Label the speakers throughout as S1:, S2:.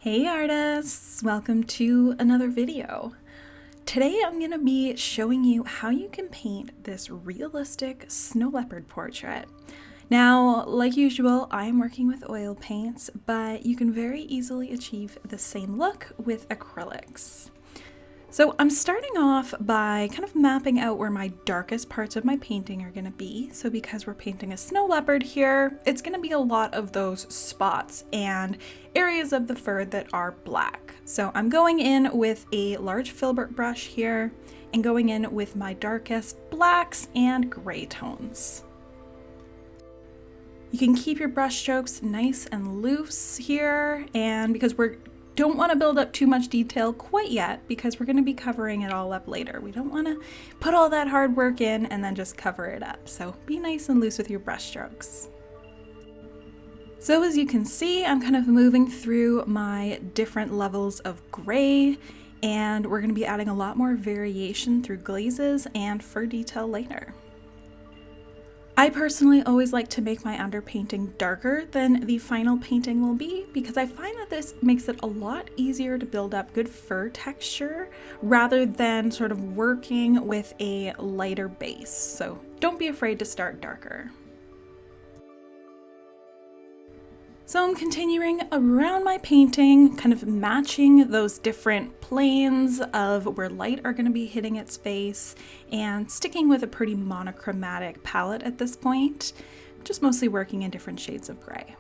S1: Hey artists, welcome to another video. Today I'm going to be showing you how you can paint this realistic snow leopard portrait. Now, like usual, I'm working with oil paints, but you can very easily achieve the same look with acrylics. So I'm starting off by kind of mapping out where my darkest parts of my painting are going to be. So because we're painting a snow leopard here, it's going to be a lot of those spots and areas of the fur that are black. So I'm going in with a large filbert brush here and going in with my darkest blacks and gray tones. You can keep your brush strokes nice and loose here, and because we don't want to build up too much detail quite yet because we're going to be covering it all up later. We don't want to put all that hard work in and then just cover it up. So be nice and loose with your brush strokes. So as you can see, I'm kind of moving through my different levels of gray, and we're going to be adding a lot more variation through glazes and fur detail later. I personally always like to make my underpainting darker than the final painting will be because I find that this makes it a lot easier to build up good fur texture rather than sort of working with a lighter base. So don't be afraid to start darker. So I'm continuing around my painting, kind of matching those different planes of where light are going to be hitting its face and sticking with a pretty monochromatic palette at this point, just mostly working in different shades of gray.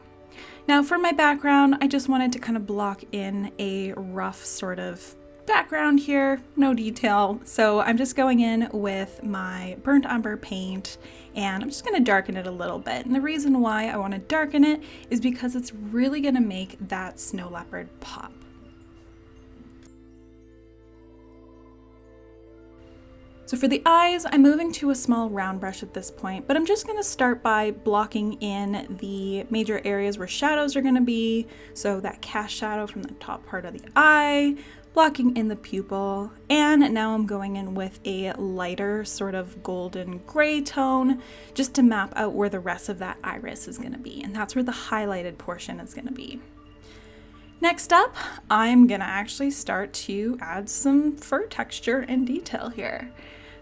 S1: Now for my background, I just wanted to kind of block in a rough sort of background here, no detail. So I'm just going in with my burnt umber paint and I'm just going to darken it a little bit. And the reason why I want to darken it is because it's really going to make that snow leopard pop. So for the eyes, I'm moving to a small round brush at this point, but I'm just going to start by blocking in the major areas where shadows are going to be. So that cast shadow from the top part of the eye, blocking in the pupil, and now I'm going in with a lighter sort of golden gray tone just to map out where the rest of that iris is going to be, and that's where the highlighted portion is going to be. Next up, I'm going to actually start to add some fur texture and detail here.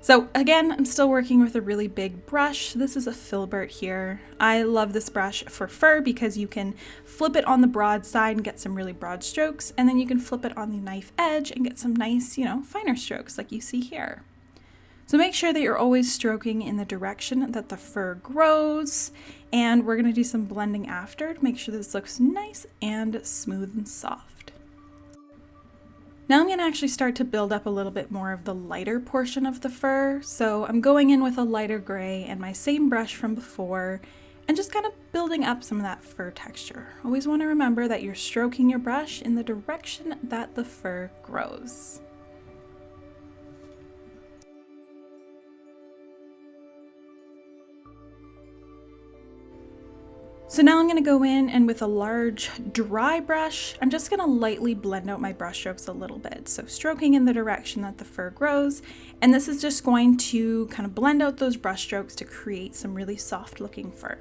S1: So again, I'm still working with a really big brush. This is a filbert here. I love this brush for fur because you can flip it on the broad side and get some really broad strokes, and then you can flip it on the knife edge and get some nice, finer strokes like you see here. So make sure that you're always stroking in the direction that the fur grows, and we're going to do some blending after to make sure this looks nice and smooth and soft. Now I'm going to actually start to build up a little bit more of the lighter portion of the fur. So I'm going in with a lighter gray and my same brush from before and just kind of building up some of that fur texture. Always want to remember that you're stroking your brush in the direction that the fur grows. So now I'm going to go in and with a large dry brush, I'm just going to lightly blend out my brush strokes a little bit. So stroking in the direction that the fur grows, and this is just going to kind of blend out those brush strokes to create some really soft looking fur.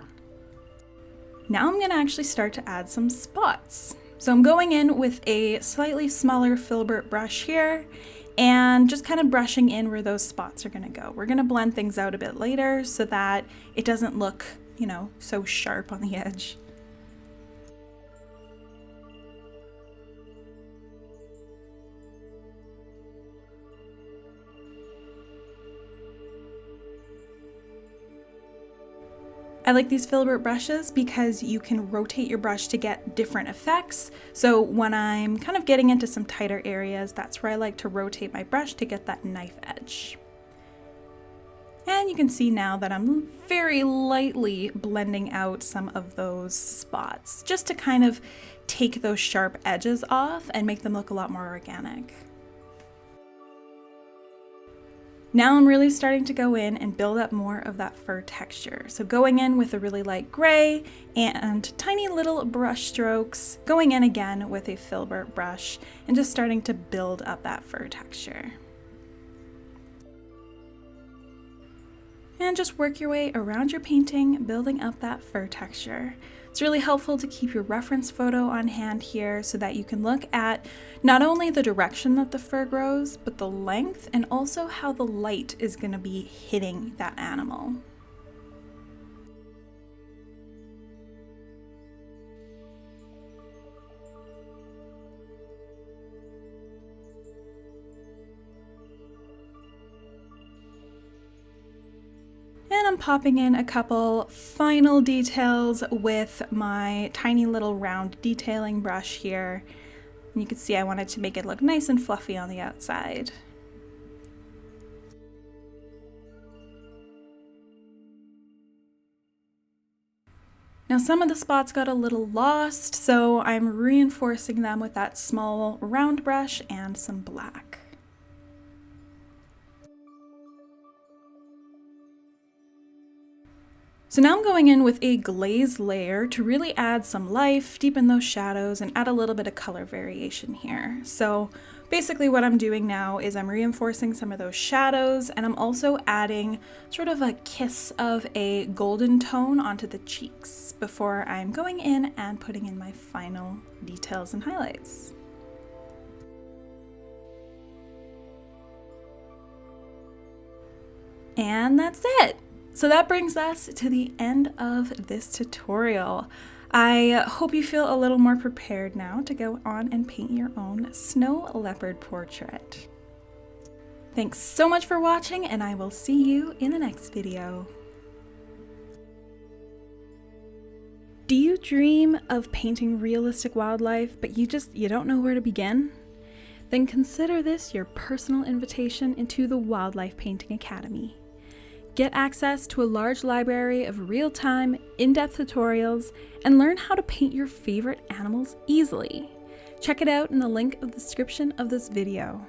S1: Now I'm going to actually start to add some spots. So I'm going in with a slightly smaller filbert brush here and just kind of brushing in where those spots are going to go. We're going to blend things out a bit later so that it doesn't look so sharp on the edge. I like these filbert brushes because you can rotate your brush to get different effects. So when I'm kind of getting into some tighter areas, that's where I like to rotate my brush to get that knife edge. And you can see now that I'm very lightly blending out some of those spots just to kind of take those sharp edges off and make them look a lot more organic. Now I'm really starting to go in and build up more of that fur texture. So going in with a really light gray and tiny little brush strokes, going in again with a filbert brush and just starting to build up that fur texture. And just work your way around your painting, building up that fur texture. It's really helpful to keep your reference photo on hand here so that you can look at not only the direction that the fur grows, but the length and also how the light is going to be hitting that animal. And I'm popping in a couple final details with my tiny little round detailing brush here. And you can see I wanted to make it look nice and fluffy on the outside. Now some of the spots got a little lost, so I'm reinforcing them with that small round brush and some black. So now I'm going in with a glaze layer to really add some life, deepen those shadows, and add a little bit of color variation here. So basically what I'm doing now is I'm reinforcing some of those shadows, and I'm also adding sort of a kiss of a golden tone onto the cheeks before I'm going in and putting in my final details and highlights. And that's it. So that brings us to the end of this tutorial. I hope you feel a little more prepared now to go on and paint your own snow leopard portrait. Thanks so much for watching, and I will see you in the next video. Do you dream of painting realistic wildlife, but you don't know where to begin? Then consider this your personal invitation into the Wildlife Painting Academy. Get access to a large library of real-time, in-depth tutorials, and learn how to paint your favorite animals easily. Check it out in the link of the description of this video.